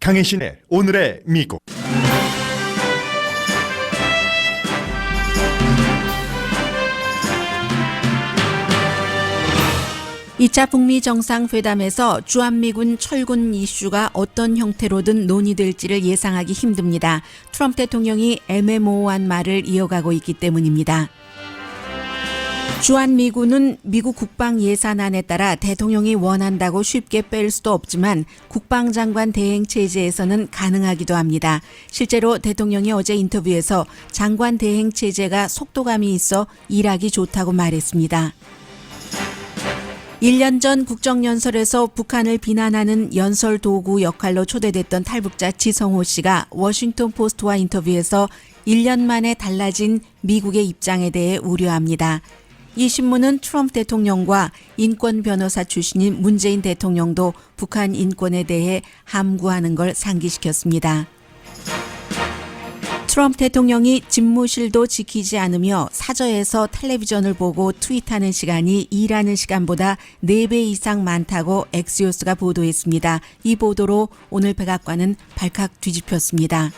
강혜신의 오늘의 미국. 이 차 북미 정상회담에서 주한미군 철군 이슈가 어떤 형태로든 논의될지를 예상하기 힘듭니다. 트럼프 대통령이 애매모호한 말을 이어가고 있기 때문입니다. 주한미군은 미국 국방 예산안에 따라 대통령이 원한다고 쉽게 뺄 수도 없지만 국방장관 대행 체제에서는 가능하기도 합니다. 실제로 대통령이 어제 인터뷰에서 장관 대행 체제가 속도감이 있어 일하기 좋다고 말했습니다. 1년 전 국정연설에서 북한을 비난하는 연설 도구 역할로 초대됐던 탈북자 지성호 씨가 워싱턴 포스트와 인터뷰에서 1년 만에 달라진 미국의 입장에 대해 우려합니다. 이 신문은 트럼프 대통령과 인권 변호사 출신인 문재인 대통령도 북한 인권에 대해 함구하는 걸 상기시켰습니다. 트럼프 대통령이 집무실도 지키지 않으며 사저에서 텔레비전을 보고 트윗하는 시간이 일하는 시간보다 4배 이상 많다고 엑시오스가 보도했습니다. 이 보도로 오늘 백악관은 발칵 뒤집혔습니다.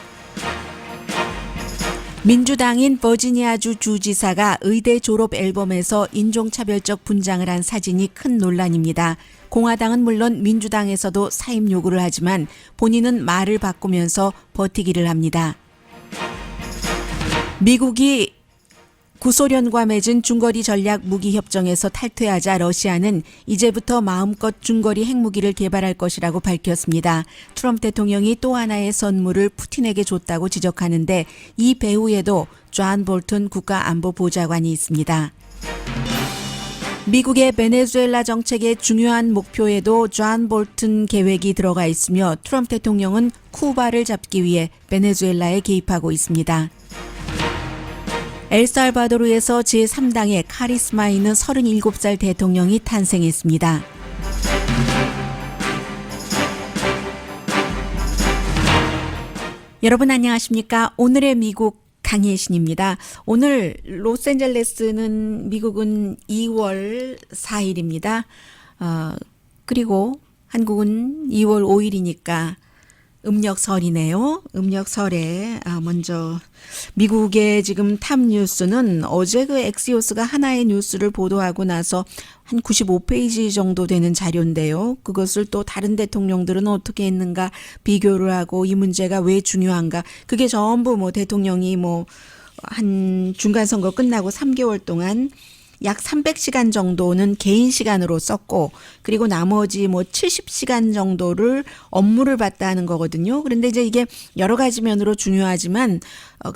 민주당인 버지니아주 주지사가 의대 졸업 앨범에서 인종차별적 분장을 한 사진이 큰 논란입니다. 공화당은 물론 민주당에서도 사임 요구를 하지만 본인은 말을 바꾸면서 버티기를 합니다. 미국이 구소련과 맺은 중거리 전략 무기 협정에서 탈퇴하자 러시아는 이제부터 마음껏 중거리 핵무기를 개발할 것이라고 밝혔습니다. 트럼프 대통령이 또 하나의 선물을 푸틴에게 줬다고 지적하는데 이 배후에도 존 볼턴 국가안보보좌관이 있습니다. 미국의 베네수엘라 정책의 중요한 목표에도 존 볼턴 계획이 들어가 있으며 트럼프 대통령은 쿠바를 잡기 위해 베네수엘라에 개입하고 있습니다. 엘살바도르에서 제3당의 카리스마 있는 37살 대통령이 탄생했습니다. 여러분 안녕하십니까? 오늘의 미국 강혜신입니다. 오늘 로스앤젤레스는 미국은 2월 4일입니다. 그리고 한국은 2월 5일이니까 음력설이네요. 음력설에 먼저 미국의 지금 탑 뉴스는 어제 그 엑시오스가 하나의 뉴스를 보도하고 나서 한 95페이지 정도 되는 자료인데요. 그것을 또 다른 대통령들은 어떻게 했는가 비교를 하고 이 문제가 왜 중요한가. 그게 전부 뭐 대통령이 뭐 한 중간선거 끝나고 3개월 동안 약 300시간 정도는 개인 시간으로 썼고 그리고 나머지 뭐 70시간 정도를 업무를 봤다는 거거든요. 그런데 이제 이게 여러 가지 면으로 중요하지만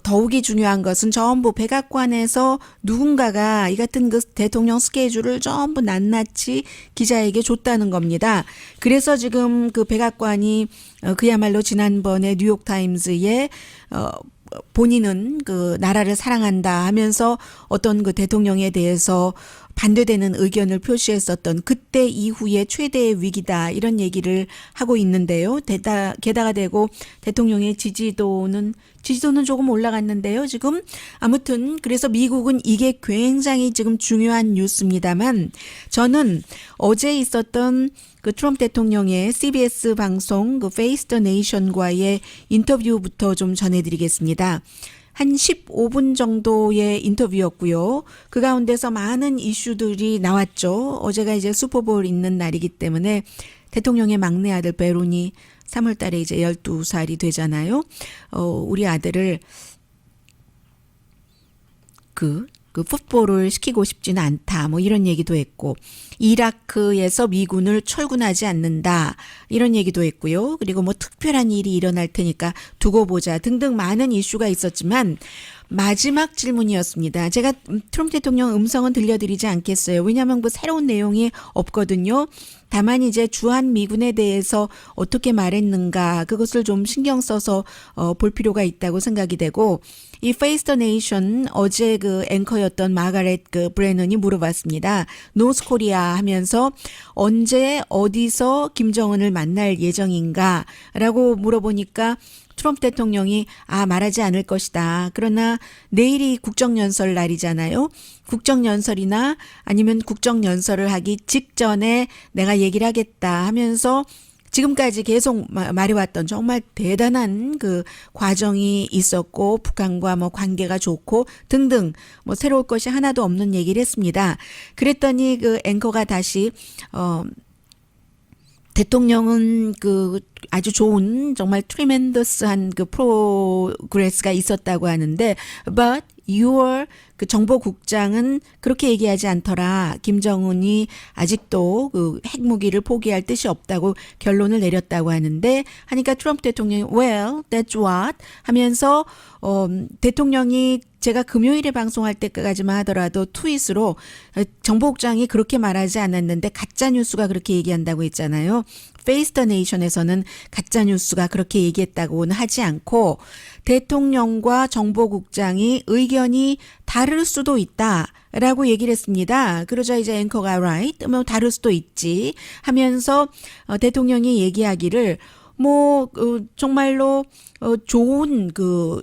더욱이 중요한 것은 전부 백악관에서 누군가가 이 같은 그 대통령 스케줄을 전부 낱낱이 기자에게 줬다는 겁니다. 그래서 지금 그 백악관이 그야말로 지난번에 뉴욕타임즈에 본인은 그 나라를 사랑한다 하면서 어떤 그 대통령에 대해서 반대되는 의견을 표시했었던 그때 이후에 최대의 위기다 이런 얘기를 하고 있는데요. 게다가 되고 대통령의 지지도는 조금 올라갔는데요. 지금 아무튼 그래서 미국은 이게 굉장히 지금 중요한 뉴스입니다만 저는 어제 있었던 그 트럼프 대통령의 CBS 방송 그 Face the Nation과의 인터뷰부터 좀 전해드리겠습니다. 한 15분 정도의 인터뷰였고요. 그 가운데서 많은 이슈들이 나왔죠. 어제가 이제 슈퍼볼 있는 날이기 때문에 대통령의 막내 아들 베론이 3월 달에 이제 12살이 되잖아요. 우리 아들을 그 풋볼을 시키고 싶지는 않다. 뭐 이런 얘기도 했고 이라크에서 미군을 철군하지 않는다. 이런 얘기도 했고요. 그리고 뭐 특별한 일이 일어날 테니까 두고 보자 등등 많은 이슈가 있었지만 마지막 질문이었습니다. 제가 트럼프 대통령 음성은 들려드리지 않겠어요. 왜냐하면 뭐 새로운 내용이 없거든요. 다만 이제 주한미군에 대해서 어떻게 말했는가 그것을 좀 신경 써서 볼 필요가 있다고 생각이 되고 이 Face the Nation 어제 그 앵커였던 마가렛 그 브레넌이 물어봤습니다. 노스 코리아 하면서 언제 어디서 김정은을 만날 예정인가라고 물어보니까 트럼프 대통령이 말하지 않을 것이다. 그러나 내일이 국정연설 날이잖아요. 국정연설이나 아니면 국정연설을 하기 직전에 내가 얘기를 하겠다 하면서 지금까지 계속 말해왔던 정말 대단한 그 과정이 있었고 북한과 뭐 관계가 좋고 등등 뭐 새로울 것이 하나도 없는 얘기를 했습니다. 그랬더니 그 앵커가 다시 대통령은 그 아주 좋은 정말 트리멘더스한 그 프로그레스가 있었다고 하는데 but your 그 정보국장은 그렇게 얘기하지 않더라. 김정은이 아직도 그 핵무기를 포기할 뜻이 없다고 결론을 내렸다고 하는데 하니까 트럼프 대통령이 well, that's what 하면서 대통령이 제가 금요일에 방송할 때까지만 하더라도 트윗으로 정보국장이 그렇게 말하지 않았는데 가짜뉴스가 그렇게 얘기한다고 했잖아요. 페이스 더 네이션에서는 가짜뉴스가 그렇게 얘기했다고는 하지 않고 대통령과 정보국장이 의견이 다를 수도 있다라고 얘기를 했습니다. 그러자 이제 앵커가 right, 뭐 다를 수도 있지 하면서 대통령이 얘기하기를 뭐 정말로 좋은 그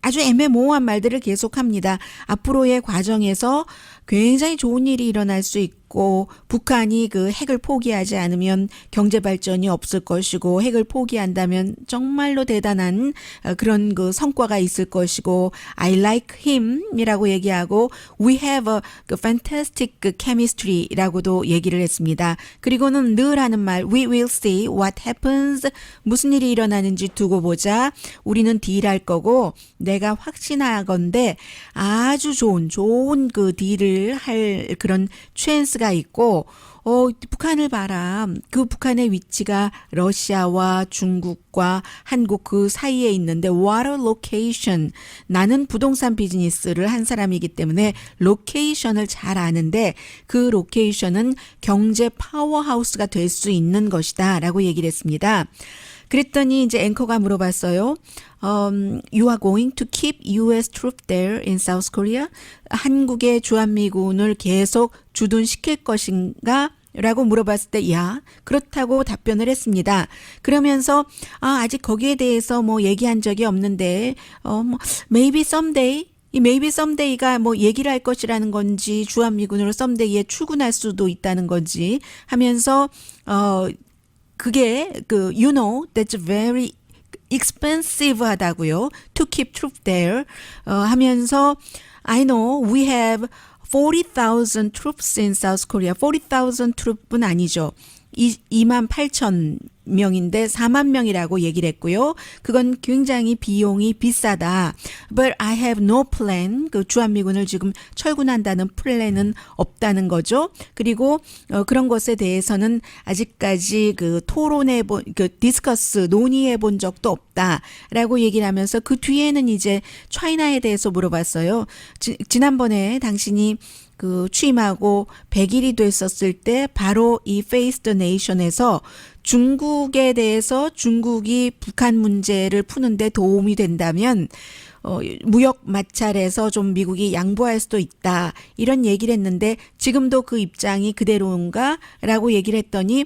아주 애매모호한 말들을 계속합니다. 앞으로의 과정에서 굉장히 좋은 일이 일어날 수 있고 북한이 그 핵을 포기하지 않으면 경제 발전이 없을 것이고 핵을 포기한다면 정말로 대단한 그런 그 성과가 있을 것이고 I like him이라고 얘기하고 we have a fantastic chemistry라고도 얘기를 했습니다. 그리고는 늘 하는 말 we will see what happens 무슨 일이 일어나는지 두고 보자. 우리는 딜할 거고 내가 확신하건대 아주 좋은 그 딜을 할 그런 찬스가 있고 북한을 봐라. 그 북한의 위치가 러시아와 중국과 한국 그 사이에 있는데 what a location. 나는 부동산 비즈니스를 한 사람이기 때문에 로케이션을 잘 아는데 그 로케이션은 경제 파워하우스가 될 수 있는 것이다 라고 얘기를 했습니다. 그랬더니 이제 앵커가 물어봤어요. You are going to keep US troops there in South Korea? 한국의 주한미군을 계속 주둔시킬 것인가? 라고 물어봤을 때, 야, 그렇다고 답변을 했습니다. 그러면서, 아직 거기에 대해서 뭐 얘기한 적이 없는데, maybe someday, 이 maybe someday가 뭐 얘기를 할 것이라는 건지, 주한미군으로 someday에 출근할 수도 있다는 건지 하면서, 그게 you know that's very expensive 하다고요. To keep troops there 하면서 I know we have 40,000 troops in South Korea. 40,000 troop은 아니죠. 28,000명인데 4만 명이라고 얘기를 했고요. 그건 굉장히 비용이 비싸다. But I have no plan. 그 주한미군을 지금 철군한다는 플랜은 없다는 거죠. 그리고 그런 것에 대해서는 아직까지 그 디스커스 논의해 본 적도 없다라고 얘기를 하면서 그 뒤에는 이제 차이나에 대해서 물어봤어요. 지난번에 당신이 그 취임하고 100일이 됐었을 때 바로 이 Face the Nation에서 중국에 대해서 중국이 북한 문제를 푸는데 도움이 된다면 무역 마찰에서 좀 미국이 양보할 수도 있다. 이런 얘기를 했는데 지금도 그 입장이 그대로인가? 라고 얘기를 했더니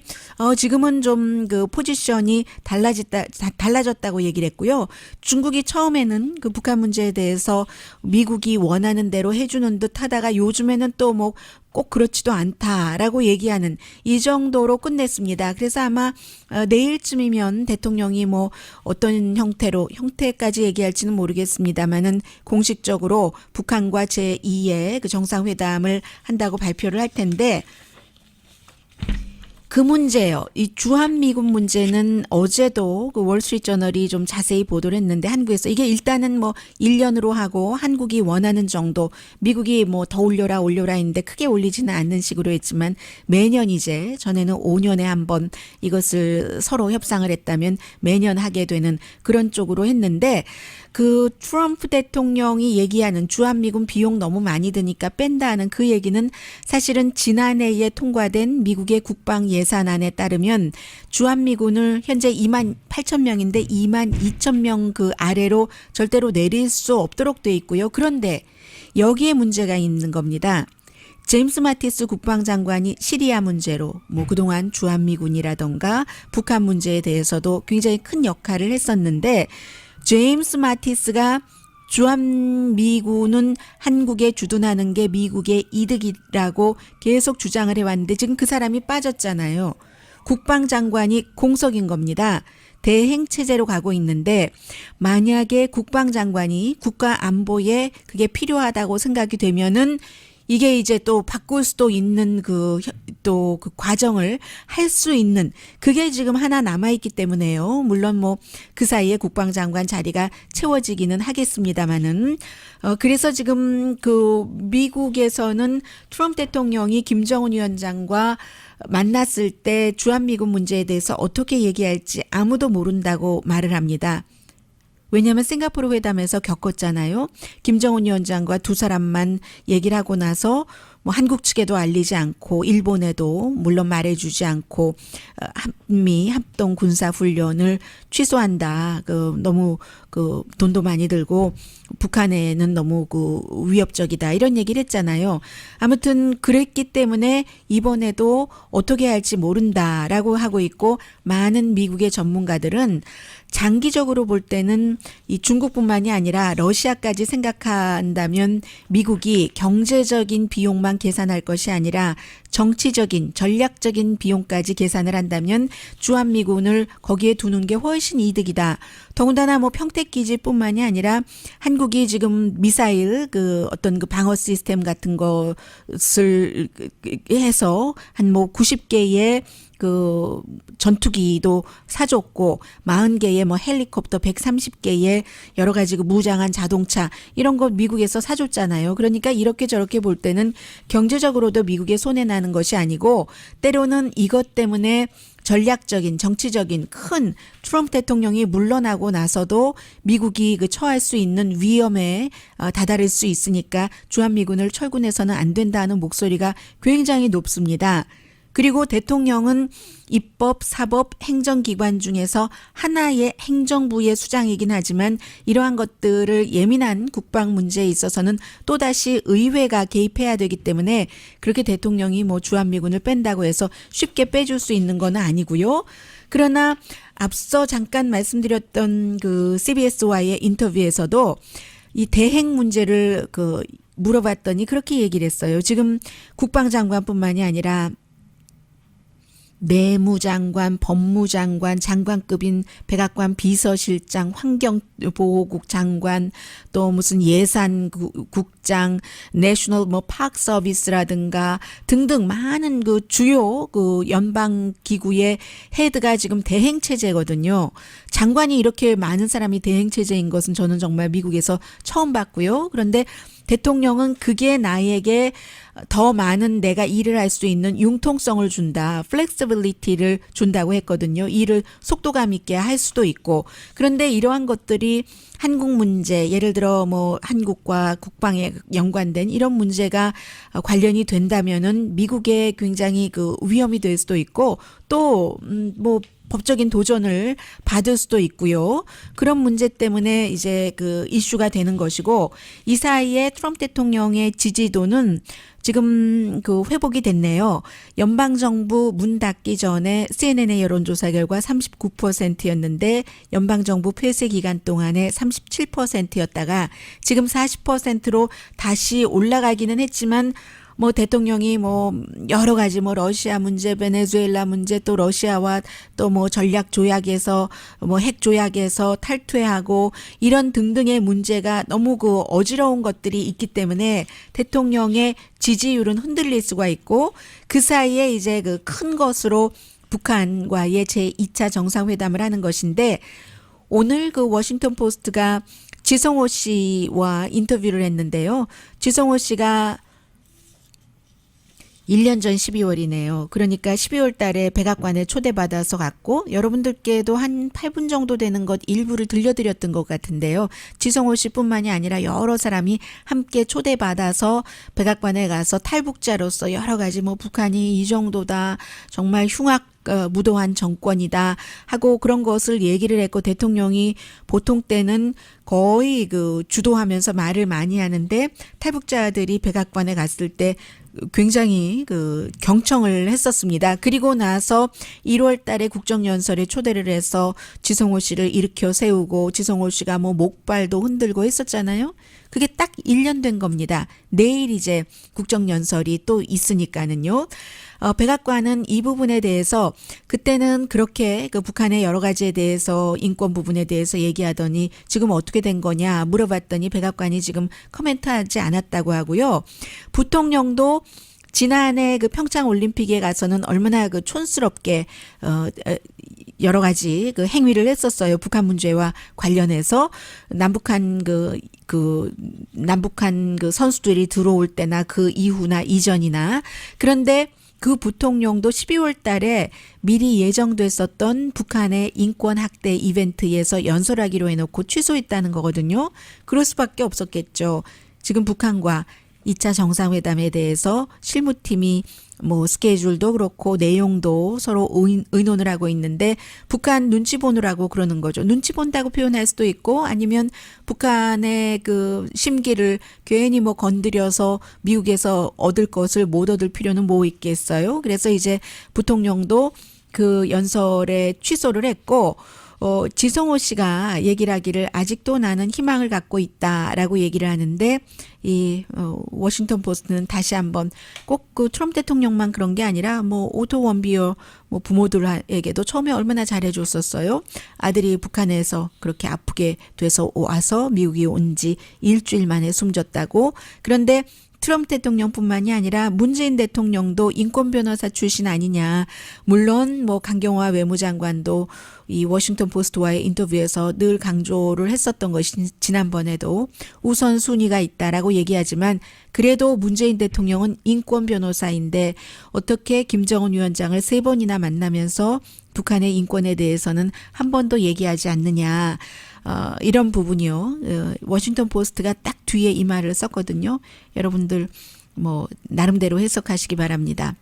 지금은 좀 그 포지션이 달라졌다고 얘기를 했고요. 중국이 처음에는 그 북한 문제에 대해서 미국이 원하는 대로 해주는 듯 하다가 요즘에는 또 뭐 꼭 그렇지도 않다라고 얘기하는 이 정도로 끝냈습니다. 그래서 아마 내일쯤이면 대통령이 뭐 어떤 형태까지 얘기할지는 모르겠습니다만은 공식적으로 북한과 제2의 그 정상회담을 한다고 발표를 할 텐데 그 문제요. 이 주한미군 문제는 어제도 그 월스트리트저널이 좀 자세히 보도를 했는데 한국에서 이게 일단은 뭐 1년으로 하고 한국이 원하는 정도 미국이 뭐 더 올려라 했는데 크게 올리지는 않는 식으로 했지만 매년 이제 전에는 5년에 한 번 이것을 서로 협상을 했다면 매년 하게 되는 그런 쪽으로 했는데 그 트럼프 대통령이 얘기하는 주한미군 비용 너무 많이 드니까 뺀다는 그 얘기는 사실은 지난해에 통과된 미국의 국방 예산안에 따르면 주한미군을 현재 28,000명인데 22,000명 그 아래로 절대로 내릴 수 없도록 돼 있고요. 그런데 여기에 문제가 있는 겁니다. 제임스 마티스 국방장관이 시리아 문제로 뭐 그동안 주한미군이라던가 북한 문제에 대해서도 굉장히 큰 역할을 했었는데 제임스 마티스가 주한미군은 한국에 주둔하는 게 미국의 이득이라고 계속 주장을 해왔는데 지금 그 사람이 빠졌잖아요. 국방장관이 공석인 겁니다. 대행 체제로 가고 있는데 만약에 국방장관이 국가 안보에 그게 필요하다고 생각이 되면은 이게 이제 또 바꿀 수도 있는 그 과정을 할 수 있는 그게 지금 하나 남아있기 때문에요. 물론 뭐 그 사이에 국방장관 자리가 채워지기는 하겠습니다만은 그래서 지금 그 미국에서는 트럼프 대통령이 김정은 위원장과 만났을 때 주한미군 문제에 대해서 어떻게 얘기할지 아무도 모른다고 말을 합니다. 왜냐하면 싱가포르 회담에서 겪었잖아요. 김정은 위원장과 두 사람만 얘기를 하고 나서 뭐 한국 측에도 알리지 않고 일본에도 물론 말해주지 않고 한미 합동 군사 훈련을 취소한다. 너무 돈도 많이 들고 북한에는 너무 위협적이다 이런 얘기를 했잖아요. 아무튼 그랬기 때문에 이번에도 어떻게 할지 모른다라고 하고 있고 많은 미국의 전문가들은 장기적으로 볼 때는 이 중국뿐만이 아니라 러시아까지 생각한다면 미국이 경제적인 비용만 계산할 것이 아니라 정치적인 전략적인 비용까지 계산을 한다면 주한미군을 거기에 두는 게 훨씬 이득이다. 더군다나 뭐 평택기지뿐만이 아니라 한국이 지금 미사일 어떤 방어 시스템 같은 것을 해서 한 뭐 90개의 전투기도 사줬고 40개의 뭐 헬리콥터 130개의 여러 가지 무장한 자동차 이런 거 미국에서 사줬잖아요. 그러니까 이렇게 저렇게 볼 때는 경제적으로도 미국에 손해나는 것이 아니고 때로는 이것 때문에 전략적인 정치적인 큰 트럼프 대통령이 물러나고 나서도 미국이 처할 수 있는 위험에 다다를 수 있으니까 주한미군을 철군해서는 안 된다는 목소리가 굉장히 높습니다. 그리고 대통령은 입법, 사법, 행정기관 중에서 하나의 행정부의 수장이긴 하지만 이러한 것들을 예민한 국방 문제에 있어서는 또다시 의회가 개입해야 되기 때문에 그렇게 대통령이 뭐 주한미군을 뺀다고 해서 쉽게 빼줄 수 있는 건 아니고요. 그러나 앞서 잠깐 말씀드렸던 CBS와의 인터뷰에서도 이 대행 문제를 물어봤더니 그렇게 얘기를 했어요. 지금 국방장관뿐만이 아니라 내무장관, 법무장관, 장관급인 백악관 비서실장, 환경보호국 장관, 또 무슨 예산국장, 내셔널 파크 서비스라든가 등등 많은 주요 연방 기구의 헤드가 지금 대행 체제거든요. 장관이 이렇게 많은 사람이 대행 체제인 것은 저는 정말 미국에서 처음 봤고요. 그런데 대통령은 그게 나에게 더 많은 내가 일을 할 수 있는 융통성을 준다. 플렉시빌리티를 준다고 했거든요. 일을 속도감 있게 할 수도 있고. 그런데 이러한 것들이 한국 문제, 예를 들어 뭐 한국과 국방에 연관된 이런 문제가 관련이 된다면은 미국에 굉장히 위험이 될 수도 있고 또 뭐 법적인 도전을 받을 수도 있고요. 그런 문제 때문에 이제 이슈가 되는 것이고 이 사이에 트럼프 대통령의 지지도는 지금 회복이 됐네요. 연방정부 문 닫기 전에 CNN의 여론조사 결과 39%였는데 연방정부 폐쇄 기간 동안에 37%였다가 지금 40%로 다시 올라가기는 했지만 뭐 대통령이 뭐 여러 가지 뭐 러시아 문제, 베네수엘라 문제 또 러시아와 또 뭐 전략 조약에서 뭐 핵 조약에서 탈퇴하고 이런 등등의 문제가 너무 어지러운 것들이 있기 때문에 대통령의 지지율은 흔들릴 수가 있고 그 사이에 이제 큰 것으로 북한과의 제2차 정상회담을 하는 것인데 오늘 워싱턴 포스트가 지성호 씨와 인터뷰를 했는데요. 지성호 씨가 1년 전 12월이네요. 그러니까 12월 달에 백악관에 초대받아서 갔고 여러분들께도 한 8분 정도 되는 것 일부를 들려드렸던 것 같은데요. 지성호 씨뿐만이 아니라 여러 사람이 함께 초대받아서 백악관에 가서 탈북자로서 여러 가지 뭐 북한이 이 정도다. 정말 무도한 정권이다 하고 그런 것을 얘기를 했고 대통령이 보통 때는 거의 주도하면서 말을 많이 하는데 탈북자들이 백악관에 갔을 때 굉장히 그 경청을 했었습니다. 그리고 나서 1월 달에 국정연설에 초대를 해서 지성호 씨를 일으켜 세우고 지성호 씨가 뭐 목발도 흔들고 했었잖아요. 그게 딱 1년 된 겁니다. 내일 이제 국정연설이 또 있으니까는요. 백악관은 이 부분에 대해서 그때는 그렇게 그 북한의 여러 가지에 대해서 인권 부분에 대해서 얘기하더니 지금 어떻게 된 거냐 물어봤더니 백악관이 지금 코멘트하지 않았다고 하고요. 부통령도 지난해 그 평창 올림픽에 가서는 얼마나 그 촌스럽게 여러 가지 그 행위를 했었어요. 북한 문제와 관련해서 남북한 남북한 그 선수들이 들어올 때나 그 이후나 이전이나 그런데 그 부통령도 12월 달에 미리 예정됐었던 북한의 인권 학대 이벤트에서 연설하기로 해놓고 취소했다는 거거든요. 그럴 수밖에 없었겠죠. 지금 북한과 2차 정상회담에 대해서 실무팀이 뭐 스케줄도 그렇고 내용도 서로 의논을 하고 있는데 북한 눈치 보느라고 그러는 거죠. 눈치 본다고 표현할 수도 있고 아니면 북한의 그 심기를 괜히 뭐 건드려서 미국에서 얻을 것을 못 얻을 필요는 뭐 있겠어요. 그래서 이제 부통령도 그 연설에 취소를 했고 지성호 씨가 얘기를 하기를 아직도 나는 희망을 갖고 있다라고 얘기를 하는데 이 워싱턴 포스트는 다시 한번 꼭 그 트럼프 대통령만 그런 게 아니라 뭐 오토 원비어 뭐 부모들에게도 처음에 얼마나 잘해줬었어요. 아들이 북한에서 그렇게 아프게 돼서 와서 미국이 온 지 일주일 만에 숨졌다고. 그런데 트럼프 대통령뿐만이 아니라 문재인 대통령도 인권 변호사 출신 아니냐. 물론 뭐 강경화 외무장관도 이 워싱턴 포스트와의 인터뷰에서 늘 강조를 했었던 것이 지난번에도 우선순위가 있다라고 얘기하지만 그래도 문재인 대통령은 인권 변호사인데 어떻게 김정은 위원장을 3번이나 만나면서 북한의 인권에 대해서는 한 번도 얘기하지 않느냐. 이런 부분이요. 워싱턴 포스트가 딱 뒤에 이 말을 썼거든요. 여러분들 뭐 나름대로 해석하시기 바랍니다.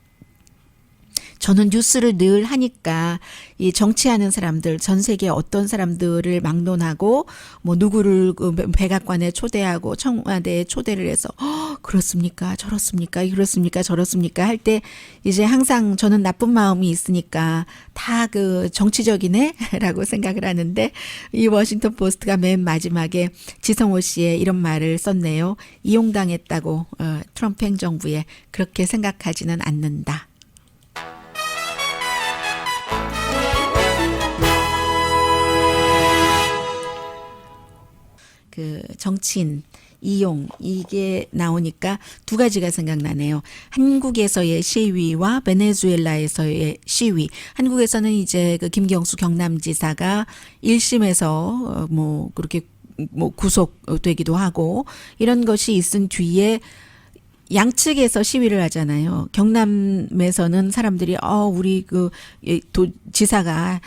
저는 뉴스를 늘 하니까 이 정치하는 사람들 전 세계 어떤 사람들을 막론하고 뭐 누구를 백악관에 초대하고 청와대에 초대를 해서 그렇습니까 저렇습니까 이렇습니까 저렇습니까 할 때 이제 항상 저는 나쁜 마음이 있으니까 다 그 정치적이네라고 생각을 하는데 이 워싱턴 포스트가 맨 마지막에 지성호 씨의 이런 말을 썼네요. 이용당했다고 트럼프 행정부에 그렇게 생각하지는 않는다. 그 정치인 이용 이게 나오니까 두 가지가 생각나네요. 한국에서의 시위와 베네수엘라에서의 시위. 한국에서는 이제 그 김경수 경남지사가 1심에서 뭐 그렇게 뭐 구속되기도 하고 이런 것이 있은 뒤에 양측에서 시위를 하잖아요. 경남에서는 사람들이 우리 그 지사가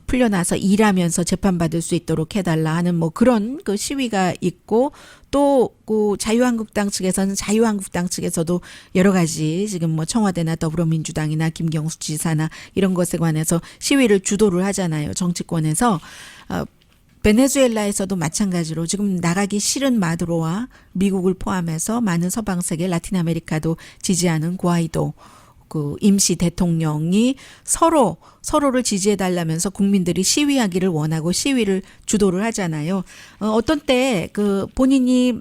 풀려나서 일하면서 재판받을 수 있도록 해달라 하는 뭐 그런 그 시위가 있고 또 그 자유한국당 측에서도 여러 가지 지금 뭐 청와대나 더불어민주당이나 김경수 지사나 이런 것에 관해서 시위를 주도를 하잖아요. 정치권에서. 베네수엘라에서도 마찬가지로 지금 나가기 싫은 마두로와 미국을 포함해서 많은 서방 세계 라틴 아메리카도 지지하는 구아이도 그 임시 대통령이 서로를 지지해 달라면서 국민들이 시위하기를 원하고 시위를 주도를 하잖아요. 어떤 때 그 본인이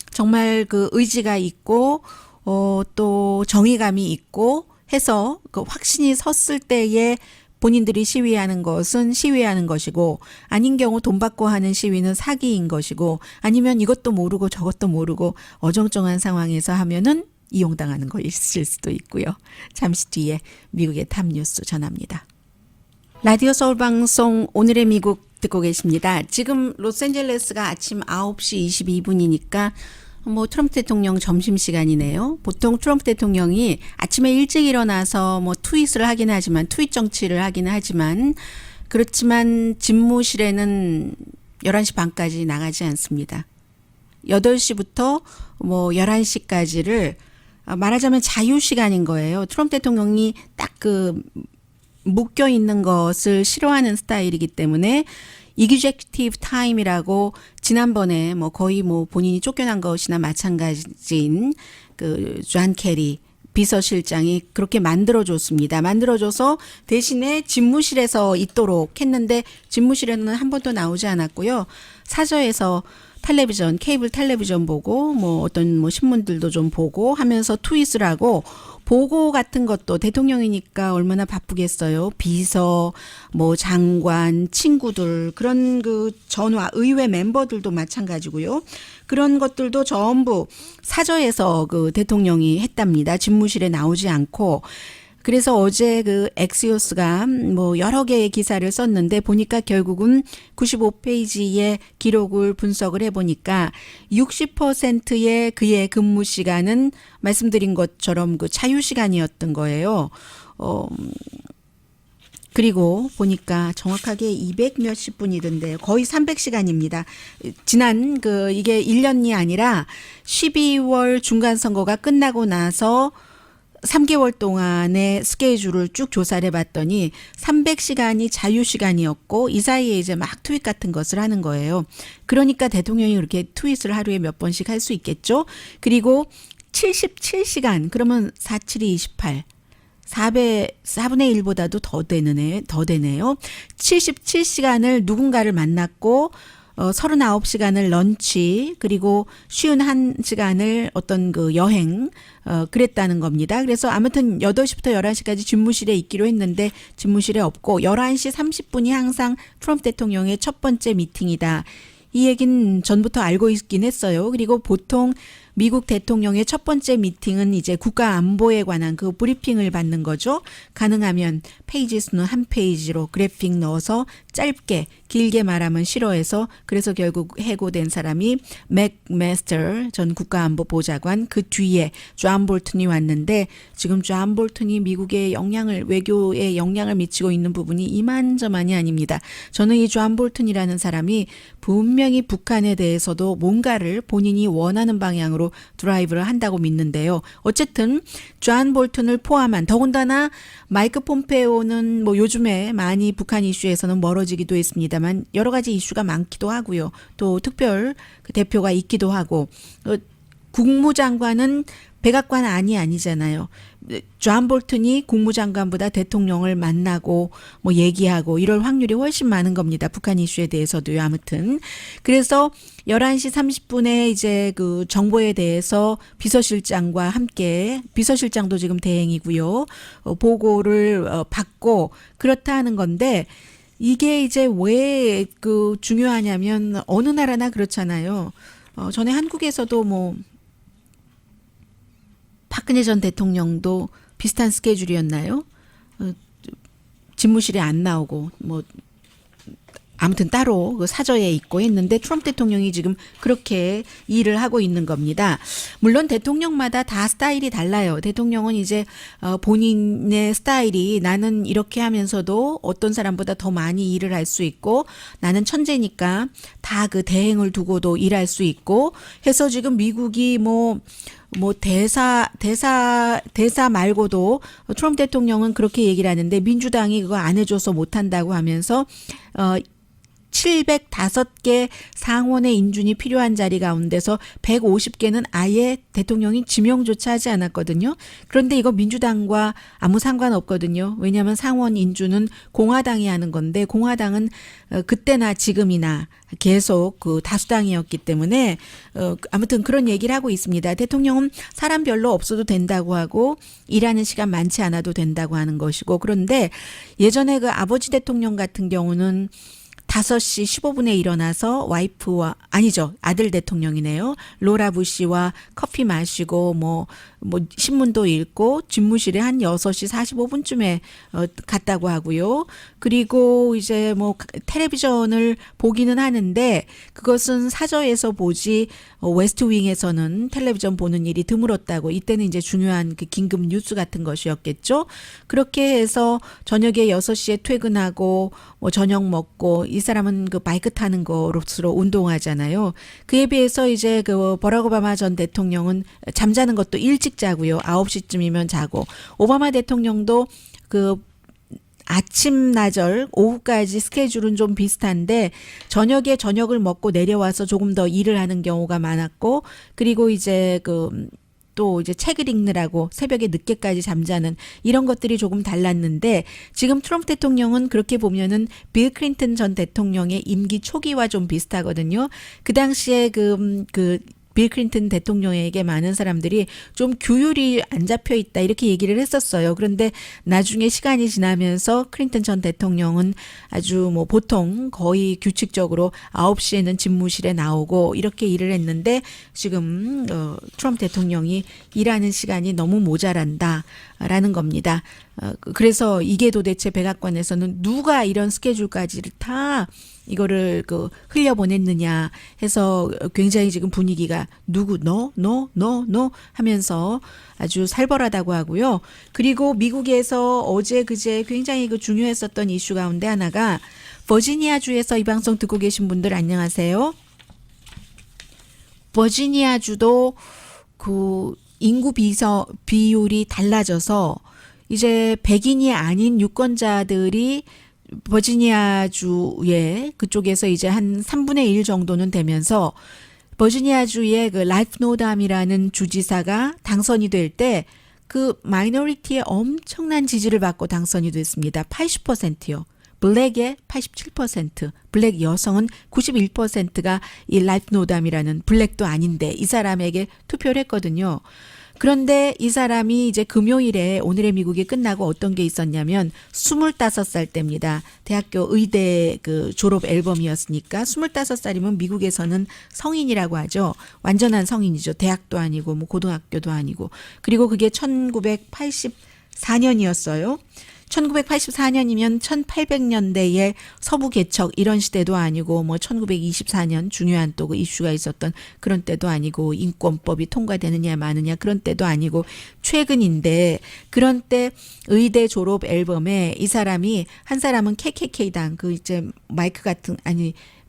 정말 그 의지가 있고 또 정의감이 있고 해서 그 확신이 섰을 때에 본인들이 시위하는 것은 시위하는 것이고 아닌 경우 돈 받고 하는 시위는 사기인 것이고 아니면 이것도 모르고 저것도 모르고 어정쩡한 상황에서 하면은 이용당하는 거 있을 수도 있고요. 잠시 뒤에 미국의 탑뉴스 전합니다. 라디오 서울 방송 오늘의 미국 듣고 계십니다. 지금 로스앤젤레스가 아침 9시 22분이니까 뭐 트럼프 대통령 점심시간이네요. 보통 트럼프 대통령이 아침에 일찍 일어나서 뭐 트윗을 하긴 하지만 트윗 정치를 하긴 하지만 그렇지만 집무실에는 11시 반까지 나가지 않습니다. 8시부터 뭐 11시까지를 말하자면 자유시간인 거예요. 트럼프 대통령이 딱 그 묶여 있는 것을 싫어하는 스타일이기 때문에 이그제큐티브 타임이라고 지난번에 뭐 거의 뭐 본인이 쫓겨난 것이나 마찬가지인 그 존 캐리 비서실장이 그렇게 만들어줬습니다. 만들어줘서 대신에 집무실에서 있도록 했는데 집무실에는 한 번도 나오지 않았고요. 사저에서 텔레비전, 케이블 텔레비전 보고 뭐 어떤 뭐 신문들도 좀 보고 하면서 트윗을 하고 보고 같은 것도 대통령이니까 얼마나 바쁘겠어요. 비서, 뭐 장관, 친구들 그런 그 전화 의회 멤버들도 마찬가지고요. 그런 것들도 전부 사저에서 그 대통령이 했답니다. 집무실에 나오지 않고. 그래서 어제 그 엑시오스가 뭐 여러 개의 기사를 썼는데 보니까 결국은 95페이지의 기록을 분석을 해보니까 60%의 그의 근무 시간은 말씀드린 것처럼 그 자유 시간이었던 거예요. 그리고 보니까 정확하게 200 몇십 분이던데요. 거의 300시간입니다. 지난 이게 1년이 아니라 12월 중간선거가 끝나고 나서 3개월 동안의 스케줄을 쭉 조사를 해봤더니 300시간이 자유시간이었고 이 사이에 이제 막 트윗 같은 것을 하는 거예요. 그러니까 대통령이 그렇게 트윗을 하루에 몇 번씩 할 수 있겠죠. 그리고 77시간 그러면 4, 7이 28. 4분의 1보다도 더 되네요. 77시간을 누군가를 만났고 39시간을 런치 그리고 51시간을 어떤 그 여행 그랬다는 겁니다. 그래서 아무튼 8시부터 11시까지 집무실에 있기로 했는데 집무실에 없고 11시 30분이 항상 트럼프 대통령의 첫 번째 미팅이다. 이 얘기는 전부터 알고 있긴 했어요. 그리고 보통 미국 대통령의 첫 번째 미팅은 이제 국가 안보에 관한 그 브리핑을 받는 거죠. 가능하면 페이지 수는 한 페이지로 그래픽 넣어서 짧게 길게 말하면 싫어해서 그래서 결국 해고된 사람이 맥메스터 전 국가안보보좌관 그 뒤에 존 볼튼이 왔는데 지금 존 볼튼이 미국의 외교에 영향을 미치고 있는 부분이 이만저만이 아닙니다. 저는 이 존 볼튼이라는 사람이 분명히 북한에 대해서도 뭔가를 본인이 원하는 방향으로 드라이브를 한다고 믿는데요. 어쨌든 존 볼튼을 포함한 더군다나 마이크 폼페오는 뭐 요즘에 많이 북한 이슈에서는 멀어지기도 했습니다만 여러 가지 이슈가 많기도 하고요. 또 특별 대표가 있기도 하고 국무장관은 백악관 아니잖아요. 존 볼튼이 국무장관보다 대통령을 만나고 뭐 얘기하고 이럴 확률이 훨씬 많은 겁니다. 북한 이슈에 대해서도요. 아무튼 그래서 11시 30분에 이제 그 정보에 대해서 비서실장과 함께 비서실장도 지금 대행이고요. 보고를 받고 그렇다 하는 건데 이게 이제 왜 그 중요하냐면 어느 나라나 그렇잖아요. 전에 한국에서도 뭐 박근혜 전 대통령도 비슷한 스케줄이었나요? 집무실에 안 나오고 뭐 아무튼 따로 그 사저에 있고 했는데 트럼프 대통령이 지금 그렇게 일을 하고 있는 겁니다. 물론 대통령마다 다 스타일이 달라요. 대통령은 이제 본인의 스타일이 나는 이렇게 하면서도 어떤 사람보다 더 많이 일을 할 수 있고 나는 천재니까 다 그 대행을 두고도 일할 수 있고 해서 지금 미국이 뭐 대사 말고도 트럼프 대통령은 그렇게 얘기를 하는데 민주당이 그거 안 해줘서 못한다고 하면서 705개 상원의 인준이 필요한 자리 가운데서 150개는 아예 대통령이 지명조차 하지 않았거든요. 그런데 이거 민주당과 아무 상관없거든요. 왜냐하면 상원 인준은 공화당이 하는 건데 공화당은 그때나 지금이나 계속 그 다수당이었기 때문에 아무튼 그런 얘기를 하고 있습니다. 대통령은 사람 별로 없어도 된다고 하고 일하는 시간 많지 않아도 된다고 하는 것이고 그런데 예전에 그 아버지 대통령 같은 경우는 5시 15분에 일어나서 와이프와 아들 대통령이네요. 로라 부시와 커피 마시고 뭐 신문도 읽고 집무실에 한 6시 45분쯤에 갔다고 하고요. 그리고 이제 뭐 텔레비전을 보기는 하는데 그것은 사저에서 보지 웨스트윙에서는 텔레비전 보는 일이 드물었다고 이때는 이제 중요한 그 긴급 뉴스 같은 것이었겠죠. 그렇게 해서 저녁에 6시에 퇴근하고 뭐 저녁 먹고 이 사람은 그 바이크 타는 거로서 운동하잖아요. 그에 비해서 이제 그 버락 오바마 전 대통령은 잠자는 것도 일찍 자고요. 9시쯤이면 자고 오바마 대통령도 그 아침 나절 오후까지 스케줄은 좀 비슷한데 저녁에 저녁을 먹고 내려와서 조금 더 일을 하는 경우가 많았고 그리고 이제 그 또 이제 책을 읽느라고 새벽에 늦게까지 잠자는 이런 것들이 조금 달랐는데 지금 트럼프 대통령은 그렇게 보면은 빌 클린턴 전 대통령의 임기 초기와 좀 비슷하거든요. 그 당시에 빌 클린턴 대통령에게 많은 사람들이 좀 규율이 안 잡혀 있다 이렇게 얘기를 했었어요. 그런데 나중에 시간이 지나면서 클린턴 전 대통령은 아주 뭐 보통 거의 규칙적으로 9시에는 집무실에 나오고 이렇게 일을 했는데 지금 트럼프 대통령이 일하는 시간이 너무 모자란다라는 겁니다. 그래서 이게 도대체 백악관에서는 누가 이런 스케줄까지를 다 이거를 흘려보냈느냐 해서 굉장히 지금 분위기가 누구 너 하면서 아주 살벌하다고 하고요. 그리고 미국에서 어제 그제 굉장히 중요했었던 이슈 가운데 하나가 버지니아주에서 이 방송 듣고 계신 분들 안녕하세요. 버지니아주도 인구 비율이 달라져서 이제 백인이 아닌 유권자들이 버지니아주에 그쪽에서 이제 한 3분의 1 정도는 되면서 버지니아주의 라이프 노담이라는 주지사가 당선이 될 때 마이너리티의 엄청난 지지를 받고 당선이 됐습니다. 80%요. 블랙의 87%, 블랙 여성은 91%가 이 라이프 노담이라는 블랙도 아닌데 이 사람에게 투표를 했거든요. 그런데 이 사람이 이제 금요일에 오늘의 미국이 끝나고 어떤 게 있었냐면 25살 때입니다. 대학교 의대 졸업 앨범이었으니까 25살이면 미국에서는 성인이라고 하죠. 완전한 성인이죠. 대학도 아니고 뭐 고등학교도 아니고. 그리고 그게 1984년이었어요. 1984년이면 1800년대의 서부 개척 이런 시대도 아니고 뭐 1924년 중요한 또 이슈가 있었던 그런 때도 아니고 인권법이 통과되느냐 마느냐 그런 때도 아니고 최근인데 그런 때 의대 졸업 앨범에 이 사람이 한 사람은 KKK당 이제 마이크 같은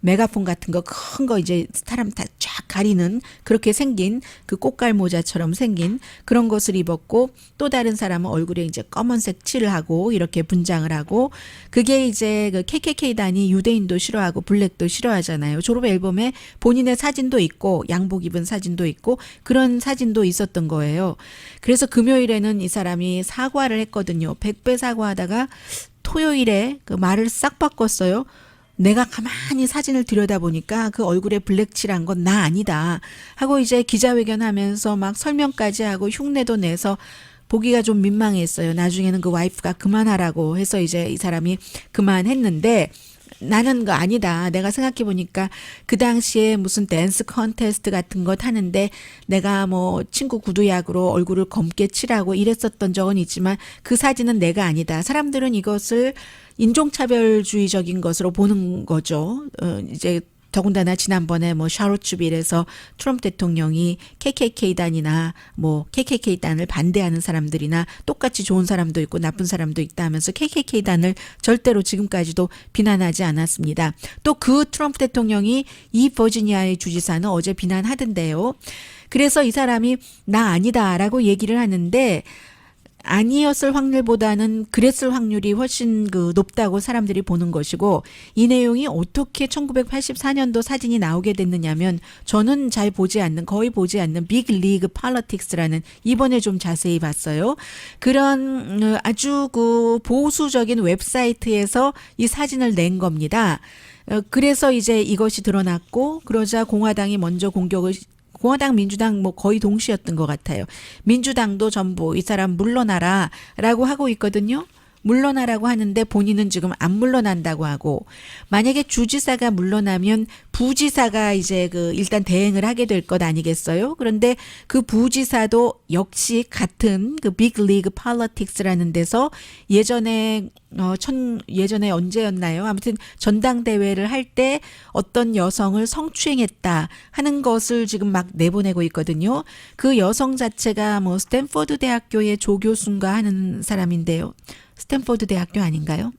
메가폰 같은 거 큰 거 이제 사람 다 쫙 가리는 그렇게 생긴 꽃갈 모자처럼 생긴 그런 것을 입었고 또 다른 사람은 얼굴에 이제 검은색 칠을 하고 이렇게 분장을 하고 그게 이제 KKK단이 유대인도 싫어하고 블랙도 싫어하잖아요. 졸업 앨범에 본인의 사진도 있고 양복 입은 사진도 있고 그런 사진도 있었던 거예요. 그래서 금요일에는 이 사람이 사과를 했거든요. 100배 사과하다가 토요일에 말을 싹 바꿨어요. 내가 가만히 사진을 들여다보니까 그 얼굴에 블랙 칠한 건 나 아니다 하고 이제 기자회견하면서 막 설명까지 하고 흉내도 내서 보기가 좀 민망했어요. 나중에는 그 와이프가 그만하라고 해서 이제 이 사람이 그만했는데 나는 거 아니다. 내가 생각해보니까 그 당시에 무슨 댄스 컨테스트 같은 것 하는데 내가 뭐 친구 구두약으로 얼굴을 검게 칠하고 이랬었던 적은 있지만 그 사진은 내가 아니다. 사람들은 이것을 인종차별주의적인 것으로 보는 거죠. 이제 더군다나 지난번에 뭐 샤롯츠빌에서 트럼프 대통령이 KKK단이나 뭐 KKK단을 반대하는 사람들이나 똑같이 좋은 사람도 있고 나쁜 사람도 있다 하면서 KKK단을 절대로 지금까지도 비난하지 않았습니다. 또 그 트럼프 대통령이 이 버지니아의 주지사는 어제 비난하던데요. 그래서 이 사람이 나 아니다라고 얘기를 하는데 아니었을 확률보다는 그랬을 확률이 훨씬 높다고 사람들이 보는 것이고 이 내용이 어떻게 1984년도 사진이 나오게 됐느냐면 저는 잘 보지 않는 거의 보지 않는 빅 리그 폴리틱스라는 이번에 좀 자세히 봤어요. 그런 아주 보수적인 웹사이트에서 이 사진을 낸 겁니다. 그래서 이제 이것이 드러났고 그러자 공화당이 먼저 공화당 민주당 뭐 거의 동시였던 것 같아요. 민주당도 전부 이 사람 물러나라라고 하고 있거든요. 물러나라고 하는데 본인은 지금 안 물러난다고 하고 만약에 주지사가 물러나면 부지사가 이제 일단 대행을 하게 될 것 아니겠어요? 그런데 그 부지사도 역시 같은 빅 리그 폴리틱스라는 데서 예전에 언제였나요? 아무튼 전당대회를 할 때 어떤 여성을 성추행했다 하는 것을 지금 막 내보내고 있거든요. 그 여성 자체가 뭐 스탠포드 대학교의 조교수인가 하는 사람인데요. 스탠포드 대학교 아닌가요?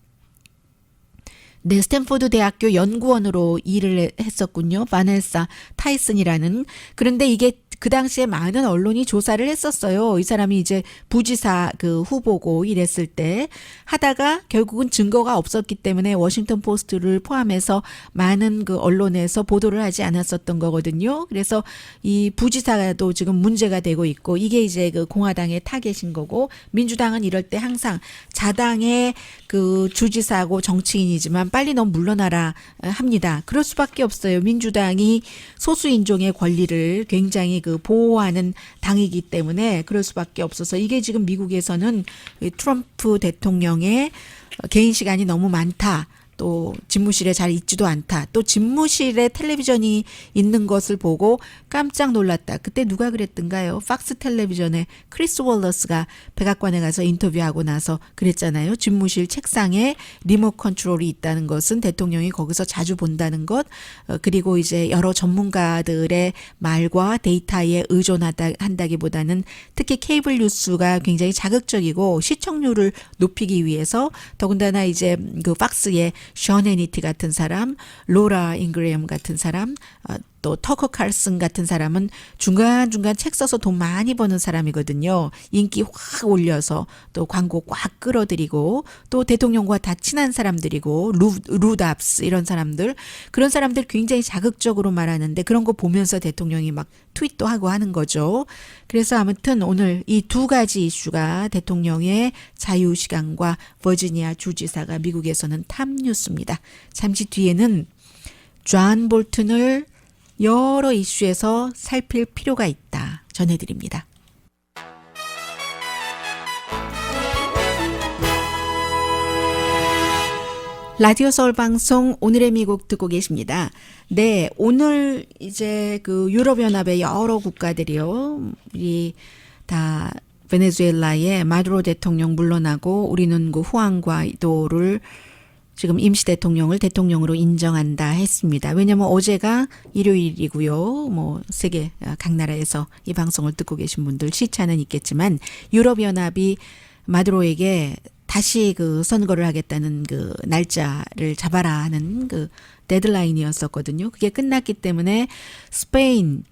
네, 스탠포드 대학교 연구원으로 일을 했었군요. 바네사 타이슨이라는. 그런데 이게 그 당시에 많은 언론이 조사를 했었어요. 이 사람이 이제 부지사 그 후보고 이랬을 때 하다가 결국은 증거가 없었기 때문에 워싱턴 포스트를 포함해서 많은 그 언론에서 보도를 하지 않았었던 거거든요. 그래서 이 부지사도 지금 문제가 되고 있고 이게 이제 그 공화당의 타겟인 거고 민주당은 이럴 때 항상 자당의 그 주지사고 정치인이지만 빨리 넌 물러나라 합니다. 그럴 수밖에 없어요. 민주당이 소수인종의 권리를 굉장히 그 보호하는 당이기 때문에 그럴 수밖에 없어서 이게 지금 미국에서는 트럼프 대통령의 개인 시간이 너무 많다. 또 집무실에 잘 있지도 않다. 또 집무실에 텔레비전이 있는 것을 보고 깜짝 놀랐다. 그때 누가 그랬던가요? 팍스 텔레비전에 크리스 월러스가 백악관에 가서 인터뷰하고 나서 그랬잖아요. 집무실 책상에 리모트 컨트롤이 있다는 것은 대통령이 거기서 자주 본다는 것, 그리고 이제 여러 전문가들의 말과 데이터에 의존한다기보다는 특히 케이블 뉴스가 굉장히 자극적이고 시청률을 높이기 위해서 더군다나 이제 그 팍스에 션 해니티 같은 사람, 로라 잉그레엄 같은 사람, 또 터커 칼슨 같은 사람은 중간중간 책 써서 돈 많이 버는 사람이거든요. 인기 확 올려서 또 광고 꽉 끌어들이고 또 대통령과 다 친한 사람들이고 루답스 이런 사람들 그런 사람들 굉장히 자극적으로 말하는데 그런 거 보면서 대통령이 막 트윗도 하고 하는 거죠. 그래서 아무튼 오늘 이 두 가지 이슈가 대통령의 자유시간과 버지니아 주지사가 미국에서는 탑뉴스입니다. 잠시 뒤에는 존 볼튼을 여러 이슈에서 살필 필요가 있다 전해드립니다. 라디오 서울 방송 오늘의 미국 듣고 계십니다. 네, 오늘 이제 그 유럽연합의 여러 국가들이요, 우리 다 베네수엘라의 마두로 대통령 물러나고 우리는 그 후안 과이도를 지금 임시 대통령을 대통령으로 인정한다 했습니다. 왜냐하면 어제가 일요일이고요. 뭐 세계 각 나라에서 이 방송을 듣고 계신 분들 시차는 있겠지만 유럽연합이 마두로에게 다시 그 선거를 하겠다는 그 날짜를 잡아라 하는 그 데드라인이었었거든요. 그게 끝났기 때문에 스페인,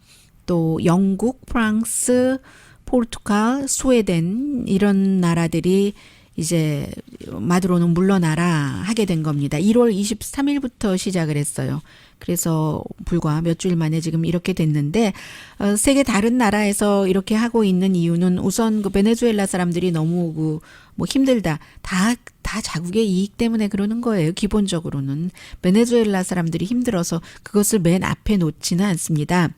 또 영국, 프랑스, 포르투갈, 스웨덴 이런 나라들이 이제 마두로는 물러나라 하게 된 겁니다. 1월 23일부터 시작을 했어요. 그래서 불과 몇 주일 만에 지금 이렇게 됐는데 세계 다른 나라에서 이렇게 하고 있는 이유는 우선 그 베네수엘라 사람들이 너무 그 뭐 힘들다. 다 자국의 이익 때문에 그러는 거예요. 기본적으로는 베네수엘라 사람들이 힘들어서 그것을 맨 앞에 놓지는 않습니다.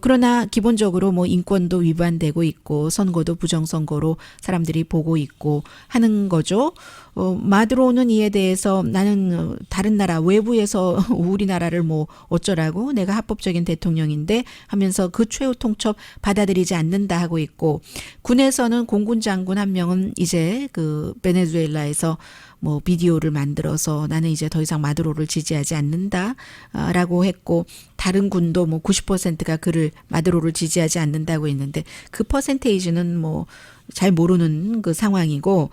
그러나 기본적으로 뭐 인권도 위반되고 있고 선거도 부정선거로 사람들이 보고 있고 하는 거죠. 마두로는 이에 대해서 나는 다른 나라 외부에서 우리나라를 뭐 어쩌라고 내가 합법적인 대통령인데 하면서 그 최후 통첩 받아들이지 않는다 하고 있고 군에서는 공군 장군 한 명은 이제 그 베네수엘라에서 뭐 비디오를 만들어서 나는 이제 더 이상 마두로를 지지하지 않는다라고 했고 다른 군도 뭐 90%가 그를 마두로를 지지하지 않는다고 했는데 그 퍼센테이지는 뭐 잘 모르는 그 상황이고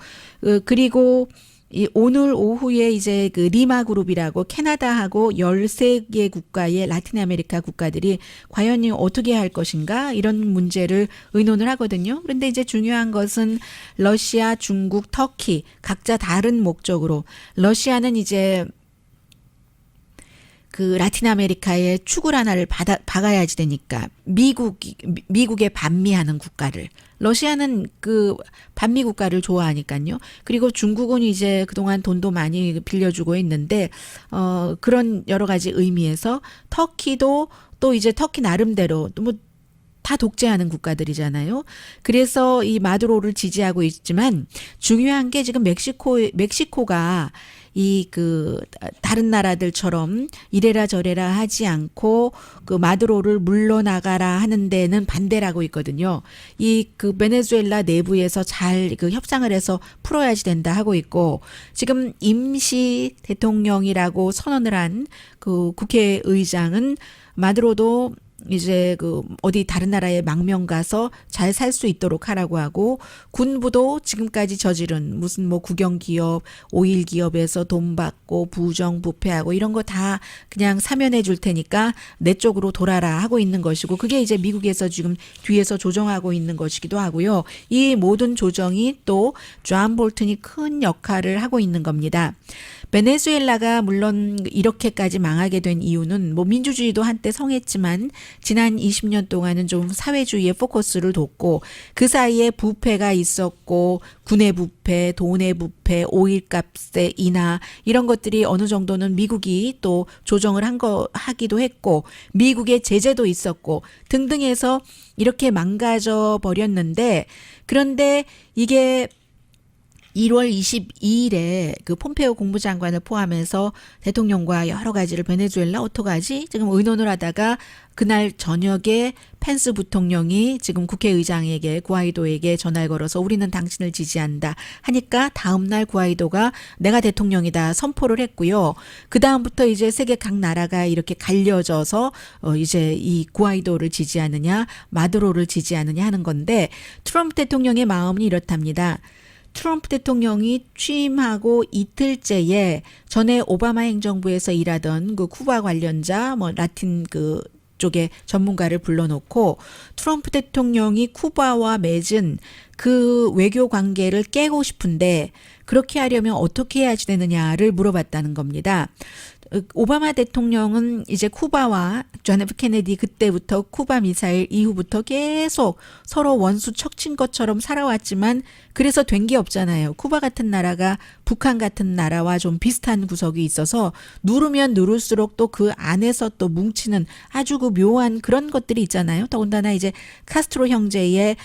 그리고 이 오늘 오후에 이제 그 리마 그룹이라고 캐나다하고 13개 국가의 라틴 아메리카 국가들이 과연 어떻게 할 것인가 이런 문제를 의논을 하거든요. 그런데 이제 중요한 것은 러시아, 중국, 터키 각자 다른 목적으로 러시아는 이제 그 라틴 아메리카에 축을 하나를 박아야지 되니까 미국에 반미하는 국가를 러시아는 그 반미 국가를 좋아하니까요. 그리고 중국은 이제 그동안 돈도 많이 빌려주고 있는데 그런 여러 가지 의미에서 터키도 또 이제 터키 나름대로 뭐 다 독재하는 국가들이잖아요. 그래서 이 마두로를 지지하고 있지만 중요한 게 지금 멕시코가 이 그 다른 나라들처럼 이래라 저래라 하지 않고 그 마두로를 물러나가라 하는 데는 반대라고 있거든요. 이 그 베네수엘라 내부에서 잘 그 협상을 해서 풀어야지 된다 하고 있고 지금 임시 대통령이라고 선언을 한 그 국회의장은 마두로도 이제 그 어디 다른 나라에 망명 가서 잘 살 수 있도록 하라고 하고, 군부도 지금까지 저지른 무슨 뭐 국영기업, 오일 기업에서 돈 받고 부정 부패하고 이런 거 다 그냥 사면해 줄 테니까 내 쪽으로 돌아라 하고 있는 것이고, 그게 이제 미국에서 지금 뒤에서 조정하고 있는 것이기도 하고요. 이 모든 조정이 또 존 볼튼이 큰 역할을 하고 있는 겁니다. 베네수엘라가 물론 이렇게까지 망하게 된 이유는 뭐 민주주의도 한때 성했지만 지난 20년 동안은 좀 사회주의에 포커스를 뒀고, 그 사이에 부패가 있었고, 군의 부패, 돈의 부패, 오일값의 인하 이런 것들이 어느 정도는 미국이 또 조정을 하기도 했고, 미국의 제재도 있었고 등등 해서 이렇게 망가져 버렸는데, 그런데 이게 1월 22일에 그 폼페오 국무장관을 포함해서 대통령과 여러 가지를 베네수엘라 어떡하지? 지금 의논을 하다가 그날 저녁에 펜스 부통령이 지금 국회의장에게, 구아이도에게 전화를 걸어서 우리는 당신을 지지한다 하니까 다음날 구아이도가 내가 대통령이다 선포를 했고요. 그 다음부터 이제 세계 각 나라가 이렇게 갈려져서 이제 이 구아이도를 지지하느냐 마두로를 지지하느냐 하는 건데, 트럼프 대통령의 마음은 이렇답니다. 트럼프 대통령이 취임하고 이틀째에 전에 오바마 행정부에서 일하던 그 쿠바 관련자, 뭐 라틴 그 쪽의 전문가를 불러놓고 트럼프 대통령이 쿠바와 맺은 그 외교 관계를 깨고 싶은데 그렇게 하려면 어떻게 해야지 되느냐를 물어봤다는 겁니다. 오바마 대통령은 이제 쿠바와 존 F 케네디 그때부터 쿠바 미사일 이후부터 계속 서로 원수 척친 것처럼 살아왔지만 그래서 된 게 없잖아요. 쿠바 같은 나라가 북한 같은 나라와 좀 비슷한 구석이 있어서 누르면 누를수록 또 그 안에서 또 뭉치는 아주 그 묘한 그런 것들이 있잖아요. 더군다나 이제 카스트로 형제의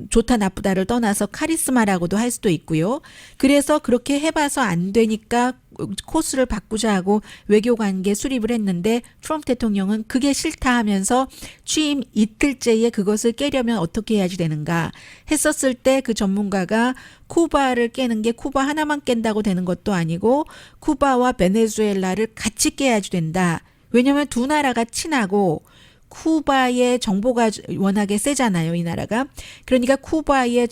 좋다 나쁘다를 떠나서 카리스마라고도 할 수도 있고요. 그래서 그렇게 해봐서 안 되니까 코스를 바꾸자 하고 외교관계 수립을 했는데, 트럼프 대통령은 그게 싫다 하면서 취임 이틀째에 그것을 깨려면 어떻게 해야지 되는가 했었을 때, 그 전문가가 쿠바를 깨는 게 쿠바 하나만 깬다고 되는 것도 아니고 쿠바와 베네수엘라를 같이 깨야지 된다. 왜냐하면 두 나라가 친하고 쿠바의 정보가 워낙에 세잖아요, 이 나라가. 그러니까 쿠바의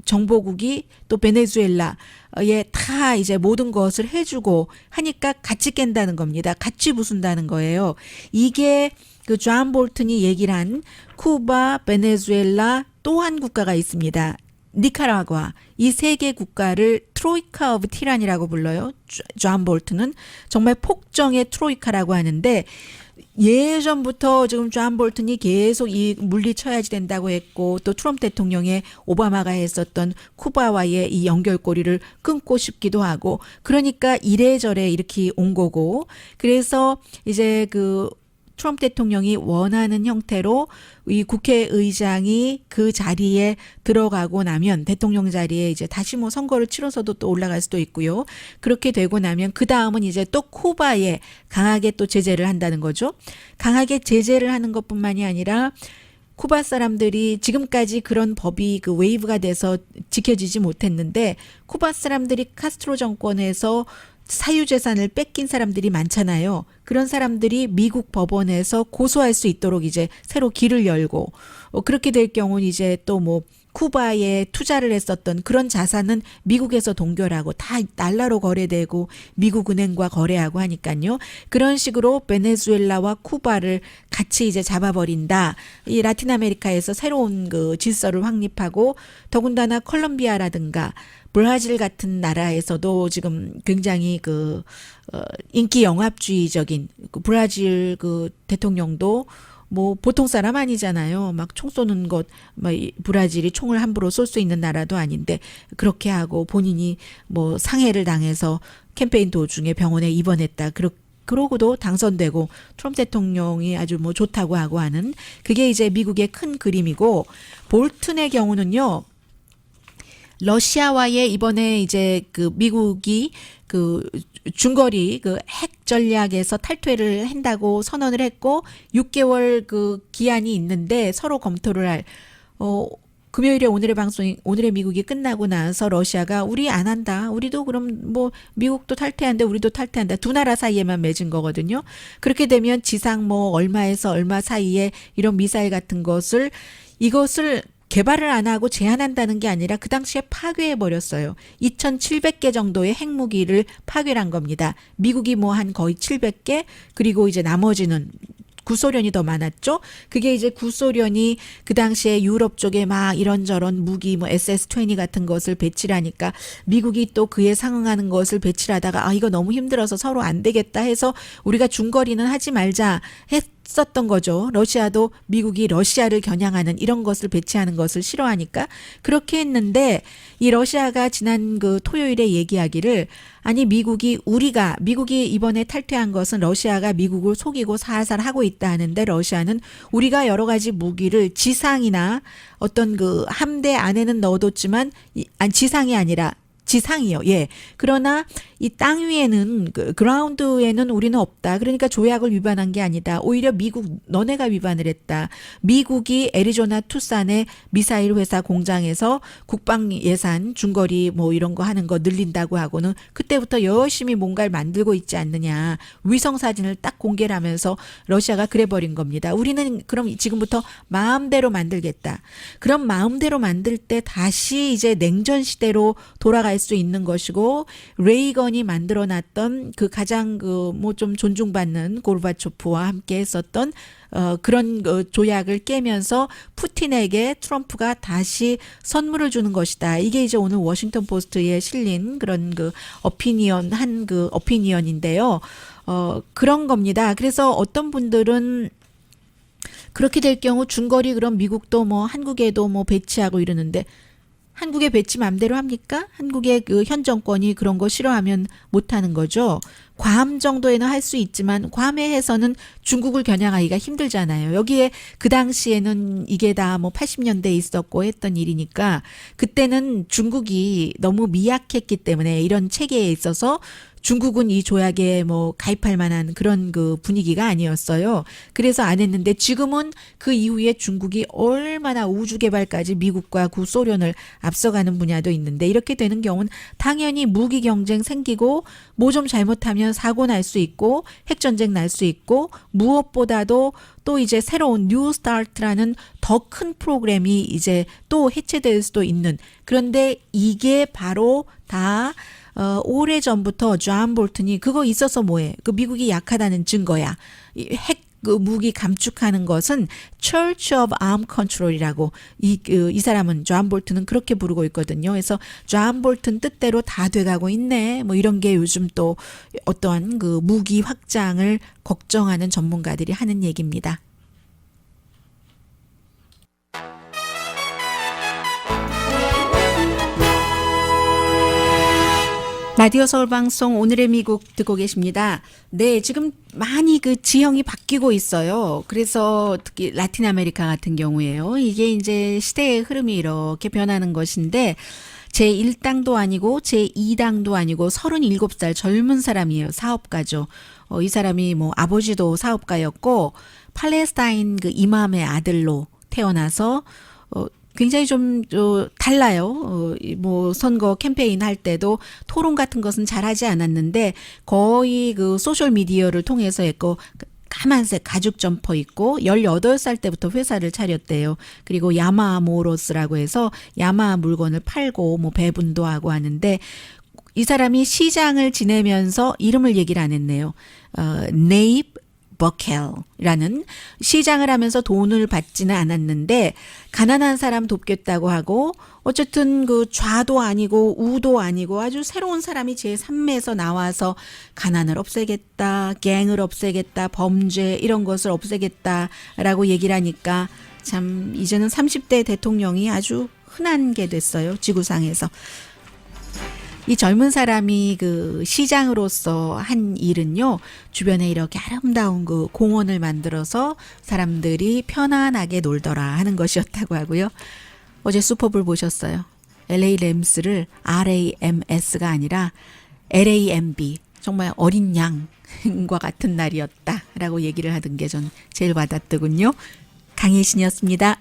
정보국이 또 베네수엘라에 다 이제 모든 것을 해주고 하니까 같이 깬다는 겁니다. 같이 부순다는 거예요. 이게 그 존 볼튼이 얘기를 한 쿠바, 베네수엘라 또 한 국가가 있습니다. 니카라과. 이 세 개 국가를 트로이카 오브 티란이라고 불러요. 존 볼튼은 정말 폭정의 트로이카라고 하는데, 예전부터 지금 존 볼튼이 계속 이 물리쳐야지 된다고 했고, 또 트럼프 대통령의 오바마가 했었던 쿠바와의 이 연결고리를 끊고 싶기도 하고, 그러니까 이래저래 이렇게 온 거고, 그래서 이제 그 트럼프 대통령이 원하는 형태로 이 국회의장이 그 자리에 들어가고 나면, 대통령 자리에 이제 다시 뭐 선거를 치러서도 또 올라갈 수도 있고요. 그렇게 되고 나면 그 다음은 이제 또 쿠바에 강하게 또 제재를 한다는 거죠. 강하게 제재를 하는 것뿐만이 아니라 쿠바 사람들이 지금까지 그런 법이 그 웨이브가 돼서 지켜지지 못했는데, 쿠바 사람들이 카스트로 정권에서 사유재산을 뺏긴 사람들이 많잖아요. 그런 사람들이 미국 법원에서 고소할 수 있도록 이제 새로 길을 열고, 그렇게 될 경우는 이제 또 뭐 쿠바에 투자를 했었던 그런 자산은 미국에서 동결하고 다 달러로 거래되고 미국 은행과 거래하고 하니까요. 그런 식으로 베네수엘라와 쿠바를 같이 이제 잡아버린다. 이 라틴 아메리카에서 새로운 그 질서를 확립하고, 더군다나 콜롬비아라든가 브라질 같은 나라에서도 지금 굉장히 그 인기 영합주의적인 그 브라질 그 대통령도 뭐 보통 사람 아니잖아요. 막 총 쏘는 것, 막 브라질이 총을 함부로 쏠 수 있는 나라도 아닌데 그렇게 하고, 본인이 뭐 상해를 당해서 캠페인 도중에 병원에 입원했다. 그러고도 당선되고 트럼프 대통령이 아주 뭐 좋다고 하고 하는, 그게 이제 미국의 큰 그림이고, 볼튼의 경우는요. 러시아와의 이번에 이제 그 미국이 그 중거리 그 핵 전략에서 탈퇴를 한다고 선언을 했고, 6개월 그 기한이 있는데 서로 검토를 할, 금요일에 오늘의 미국이 끝나고 나서 러시아가 우리 안 한다. 우리도 그럼 뭐 미국도 탈퇴한다. 우리도 탈퇴한다. 두 나라 사이에만 맺은 거거든요. 그렇게 되면 지상 뭐 얼마에서 얼마 사이에 이런 미사일 같은 이것을 개발을 안 하고 제한한다는 게 아니라 그 당시에 파괴해 버렸어요. 2,700개 정도의 핵무기를 파괴한 겁니다. 미국이 뭐 한 거의 700개, 그리고 이제 나머지는 구소련이 더 많았죠. 그게 이제 구소련이 그 당시에 유럽 쪽에 막 이런저런 무기 뭐 SS-20 같은 것을 배치를 하니까 미국이 또 그에 상응하는 것을 배치를 하다가 이거 너무 힘들어서 서로 안 되겠다 해서 우리가 중거리는 하지 말자 했었던 거죠. 러시아도 미국이 러시아를 겨냥하는 이런 것을 배치하는 것을 싫어하니까 그렇게 했는데, 이 러시아가 지난 그 토요일에 얘기하기를 아니 미국이 이번에 탈퇴한 것은 러시아가 미국을 속이고 살살 하고 있다 하는데, 러시아는 우리가 여러 가지 무기를 지상이나 어떤 그 함대 안에는 넣어뒀지만 지상이 아니라 지상이요. 예. 그러나 이 땅 위에는 그 그라운드에는 우리는 없다. 그러니까 조약을 위반한 게 아니다. 오히려 너네가 위반을 했다. 미국이 애리조나 투싼의 미사일 회사 공장에서 국방 예산 중거리 뭐 이런 거 하는 거 늘린다고 하고는 그때부터 열심히 뭔가를 만들고 있지 않느냐. 위성 사진을 딱 공개를 하면서 러시아가 그래 버린 겁니다. 우리는 그럼 지금부터 마음대로 만들겠다. 그럼 마음대로 만들 때 다시 이제 냉전 시대로 돌아갈 수 있는 것이고, 레이건이 만들어놨던 그 가장 그 뭐 좀 존중받는 고르바초프와 함께 했었던 그런 조약을 깨면서 푸틴에게 트럼프가 다시 선물을 주는 것이다. 이게 이제 오늘 워싱턴 포스트에 실린 그런 그 어피니언인데요. 그런 겁니다. 그래서 어떤 분들은 그렇게 될 경우 중거리 그럼 미국도 뭐 한국에도 뭐 배치하고 이러는데, 한국의 배치 맘대로 합니까? 한국의 그 현 정권이 그런 거 싫어하면 못하는 거죠. 괌 정도에는 할 수 있지만 괌에 해서는 중국을 겨냥하기가 힘들잖아요. 여기에 그 당시에는 이게 다 뭐 80년대에 있었고 했던 일이니까, 그때는 중국이 너무 미약했기 때문에 이런 체계에 있어서 중국은 이 조약에 뭐 가입할 만한 그런 그 분위기가 아니었어요. 그래서 안 했는데, 지금은 그 이후에 중국이 얼마나 우주 개발까지 미국과 구소련을 앞서가는 분야도 있는데, 이렇게 되는 경우는 당연히 무기 경쟁 생기고 뭐 좀 잘못하면 사고 날 수 있고 핵전쟁 날 수 있고, 무엇보다도 또 이제 새로운 뉴 스타트라는 더 큰 프로그램이 이제 또 해체될 수도 있는, 그런데 이게 바로 다 오래전부터 존 볼튼이 그거 있어서 뭐해? 그 미국이 약하다는 증거야. 그 무기 감축하는 것은 Church of Arm Control이라고 이 사람은 존 볼튼은 그렇게 부르고 있거든요. 그래서 존 볼튼 뜻대로 다 돼가고 있네. 뭐 이런 게 요즘 또 어떠한 그 무기 확장을 걱정하는 전문가들이 하는 얘기입니다. 라디오 서울 방송 오늘의 미국 듣고 계십니다. 네, 지금 많이 그 지형이 바뀌고 있어요. 그래서 특히 라틴 아메리카 같은 경우에요. 이게 이제 시대의 흐름이 이렇게 변하는 것인데, 제1당도 아니고 제2당도 아니고 37살 젊은 사람이에요. 사업가죠. 이 사람이 뭐 아버지도 사업가였고 팔레스타인 그 이맘의 아들로 태어나서 굉장히 좀 달라요. 뭐 선거 캠페인 할 때도 토론 같은 것은 잘하지 않았는데 거의 그 소셜 미디어를 통해서 했고, 까만색 가죽 점퍼 입고 18살 때부터 회사를 차렸대요. 그리고 야마하 모로스라고 해서 야마하 물건을 팔고 뭐 배분도 하고 하는데, 이 사람이 시장을 지내면서 이름을 얘기를 안 했네요. 네이브 버켈이라는, 시장을 하면서 돈을 받지는 않았는데 가난한 사람 돕겠다고 하고, 어쨌든 그 좌도 아니고 우도 아니고 아주 새로운 사람이 제3매에서 나와서 가난을 없애겠다, 갱을 없애겠다, 범죄 이런 것을 없애겠다라고 얘기를 하니까 참 이제는 30대 대통령이 아주 흔한 게 됐어요. 지구상에서. 이 젊은 사람이 그 시장으로서 한 일은요, 주변에 이렇게 아름다운 그 공원을 만들어서 사람들이 편안하게 놀더라 하는 것이었다고 하고요. 어제 슈퍼볼 보셨어요? LA 램스를 RAMS가 아니라 LAMB, 정말 어린 양과 같은 날이었다라고 얘기를 하던 게 전 제일 와닿더군요. 강혜신이었습니다.